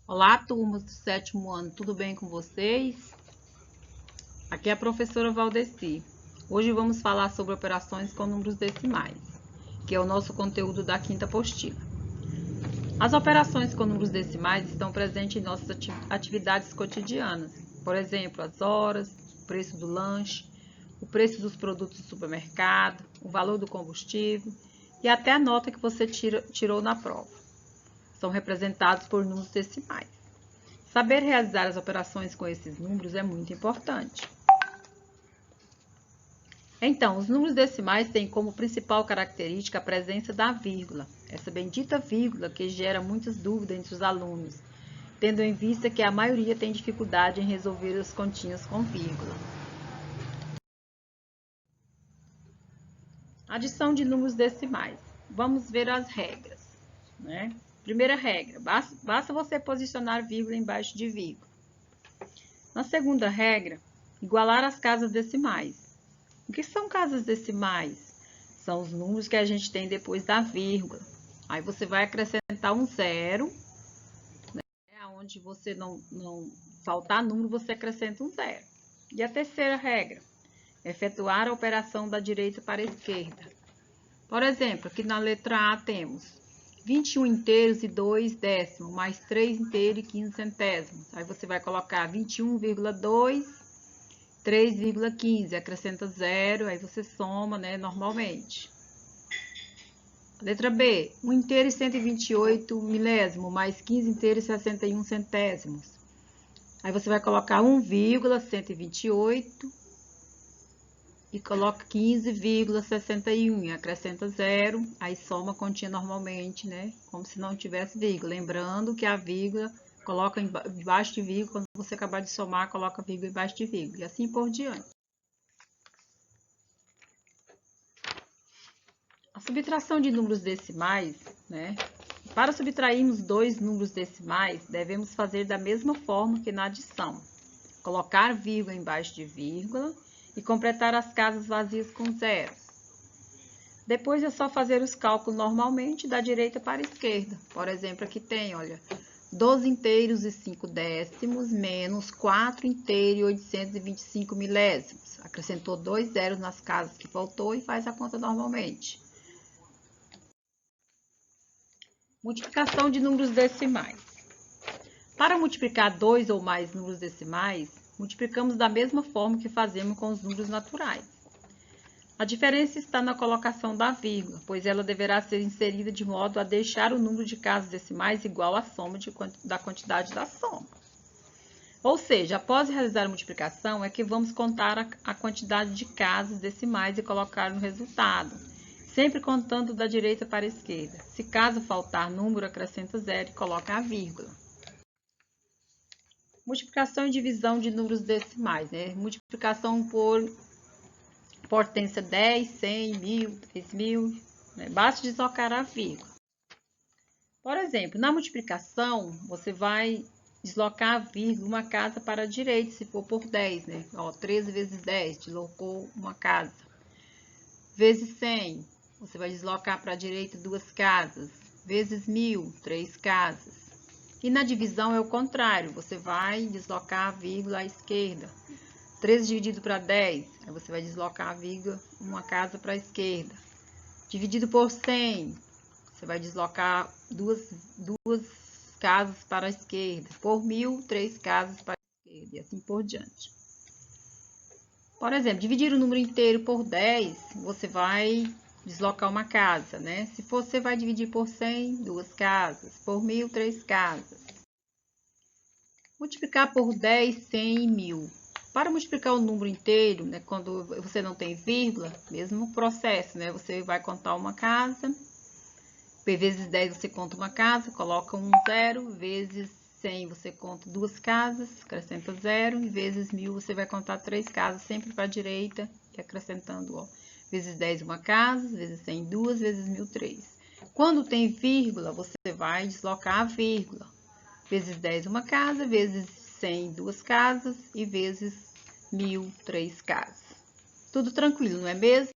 Olá, turmas do 7º ano, tudo bem com vocês? Aqui é a professora Valdeci. Hoje vamos falar sobre operações com números decimais, que é o nosso conteúdo da 5ª apostila. As operações com números decimais estão presentes em nossas atividades cotidianas, por exemplo, as horas, o preço do lanche, o preço dos produtos do supermercado, o valor do combustível e até a nota que você tirou na prova. São representados por números decimais. Saber realizar as operações com esses números é muito importante. Então, os números decimais têm como principal característica a presença da vírgula, essa bendita vírgula que gera muitas dúvidas entre os alunos, tendo em vista que a maioria tem dificuldade em resolver as continhas com vírgula. Adição de números decimais. Vamos ver as regras, né? Primeira regra, basta você posicionar vírgula embaixo de vírgula. Na segunda regra, igualar as casas decimais. O que são casas decimais? São os números que a gente tem depois da vírgula. Aí você vai acrescentar um zero, né? Onde você não faltar número, você acrescenta um zero. E a terceira regra, efetuar a operação da direita para a esquerda. Por exemplo, aqui na letra A temos 21 inteiros e 2 décimos, mais 3 inteiros e 15 centésimos. Aí você vai colocar 21,2, 3,15, acrescenta 0, aí você soma, né, normalmente. Letra B, 1 inteiro e 128 milésimo, mais 15 inteiros e 61 centésimos. Aí você vai colocar 1,128 e coloca 15,61 e acrescenta 0, aí soma a continha normalmente, né? Como se não tivesse vírgula. Lembrando que a vírgula coloca embaixo de vírgula, quando você acabar de somar, coloca vírgula embaixo de vírgula, e assim por diante. A subtração de números decimais, né? Para subtrairmos dois números decimais, devemos fazer da mesma forma que na adição. Colocar vírgula embaixo de vírgula e completar as casas vazias com zero. Depois é só fazer os cálculos normalmente da direita para a esquerda. Por exemplo, aqui tem, olha, 12 inteiros e 5 décimos menos 4 inteiros e 825 milésimos. Acrescentou 2 zeros nas casas que faltou e faz a conta normalmente. Multiplicação de números decimais. Para multiplicar dois ou mais números decimais, multiplicamos da mesma forma que fazemos com os números naturais. A diferença está na colocação da vírgula, pois ela deverá ser inserida de modo a deixar o número de casas decimais igual à soma da quantidade da soma. Ou seja, após realizar a multiplicação, é que vamos contar a quantidade de casas decimais e colocar no resultado, sempre contando da direita para a esquerda. Se caso faltar número, acrescenta zero e coloca a vírgula. Multiplicação e divisão de números decimais, né? Multiplicação por potência 10, 100, 1000, 3000, né? Basta deslocar a vírgula. Por exemplo, na multiplicação, você vai deslocar a vírgula uma casa para a direita, se for por 10, né? Ó, 13 vezes 10, deslocou uma casa. Vezes 100, você vai deslocar para a direita duas casas. Vezes 1000, 3 casas. E na divisão é o contrário, você vai deslocar a vírgula à esquerda. 13 dividido para 10, aí você vai deslocar a vírgula uma casa para a esquerda. Dividido por 100, você vai deslocar duas casas para a esquerda. Por 1000, 3 casas para a esquerda e assim por diante. Por exemplo, dividir o número inteiro por 10, você vai deslocar uma casa, né? Se você vai dividir por 100, duas casas. Por 1000, 3 casas. Multiplicar por 10, 100 e 1000. Para multiplicar o número inteiro, né, quando você não tem vírgula, mesmo processo, né? Você vai contar uma casa, vezes 10 você conta uma casa, coloca um zero, vezes 100 você conta duas casas, acrescenta zero, e vezes 1000 você vai contar três casas, sempre para a direita, e acrescentando, ó, vezes 10 uma casa, vezes 100 duas, vezes 1000 três. Quando tem vírgula, você vai deslocar a vírgula. Vezes 10 uma casa, vezes 100 duas casas e vezes 1000 três casas. Tudo tranquilo, não é mesmo?